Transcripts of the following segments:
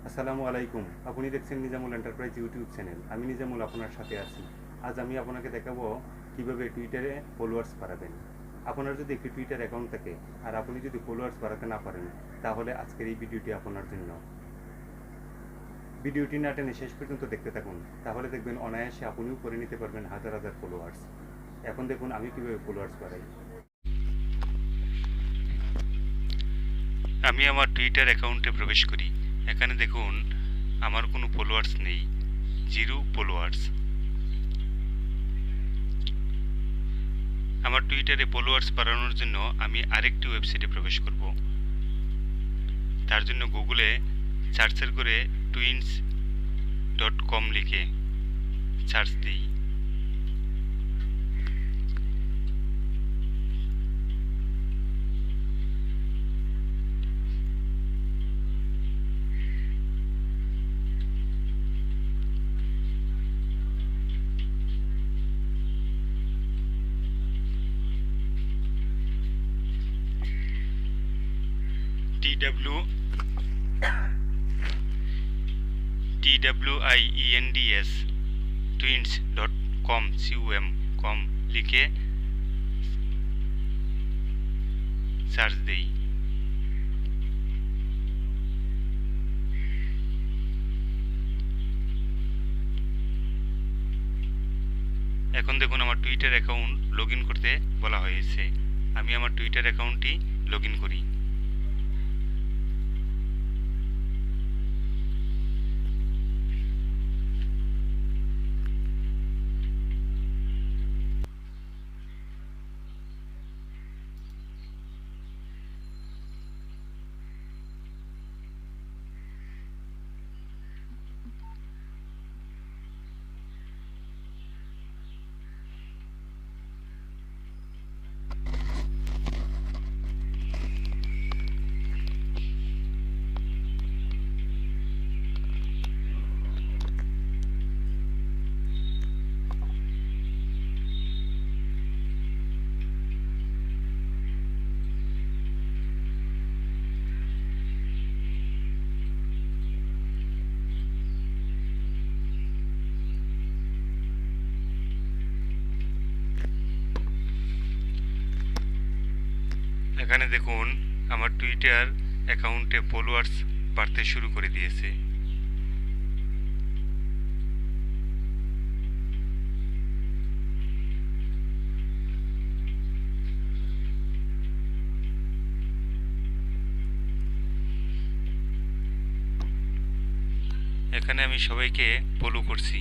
আসসালামু আলাইকুম। আপনি দেখছেন নিজামুল এন্টারপ্রাইজ ইউটিউব চ্যানেল। আমি নিজামুল আপনার সাথে আছি। আজ আমি আপনাকে দেখাবো কিভাবে টুইটারে ফলোয়ার্স বাড়াবেন। আপনার যদি একটি টুইটার অ্যাকাউন্ট থাকে আর আপনি যদি ফলোয়ার্স বাড়াতে না পারেন, তাহলে আজকের এই ভিডিওটি আপনার জন্য। ভিডিওটি না টেনে শেষ পর্যন্ত দেখতে থাকুন, তাহলে দেখবেন অনায়াসে আপনিও করে নিতে পারবেন হাজার হাজার ফলোয়ার্স। এখন দেখুন আমি কিভাবে ফলোয়ার্স বাড়াই। আমি আমার টুইটার অ্যাকাউন্টে প্রবেশ করি। এখানে দেখুন আমার কোনো ফলোয়ার্স নেই, জিরো ফলোয়ার্স। আমার টুইটারে ফলোয়ার্স বাড়ানোর জন্য আমি আরেকটি ওয়েবসাইটে প্রবেশ করব। তার জন্য গুগলে সার্চের করে twins.com লিখে সার্চ দিই। TWINDS twins.com লিখে সার্চ দিই। এখন দেখুন আমার টুইটার অ্যাকাউন্ট লগ ইন করতে বলা হয়েছে। আমি আমার টুইটার অ্যাকাউন্টটি লগ ইন করি। এখানে দেখুন আমার টুইটার অ্যাকাউন্টে ফলোয়ার্স বাড়তে শুরু করে দিয়েছে। এখানে আমি সবাইকে ফলো করছি।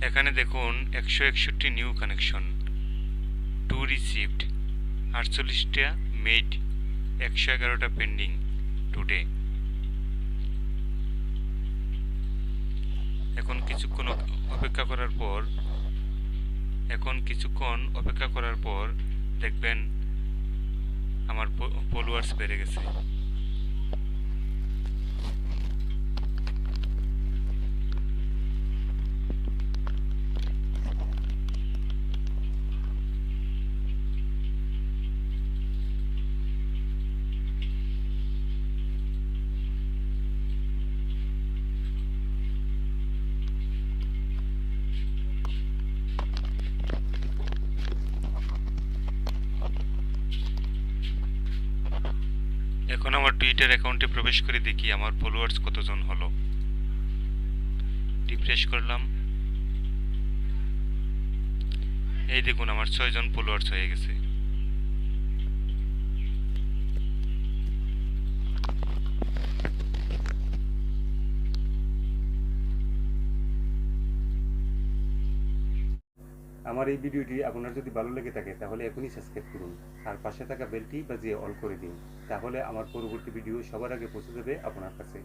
এখানে দেখুন 161 নিউ কানেকশন, 2 রিসিভড, 48টা মেড, 111টা পেন্ডিং টুডে। এখন কিছুক্ষণ অপেক্ষা করার পর দেখবেন আমার ফলোয়ার্স বেড়ে গেছে। এখন আমার টুইটার অ্যাকাউন্টে প্রবেশ করে দেখি আমার ফলোয়ার্স কতজন হলো। রিফ্রেশ করলাম, এই দেখুন আমার 6 জন ফলোয়ার্স হয়ে গেছে। আমার এই ভিডিওটি আপনার যদি ভালো লেগে থাকে তাহলে এখনই সাবস্ক্রাইব করুন আর পাশে থাকা বেলটি বাজিয়ে অল করে দিন, তাহলে আমার পরবর্তী ভিডিও সবার আগে পৌঁছে যাবে আপনার কাছে।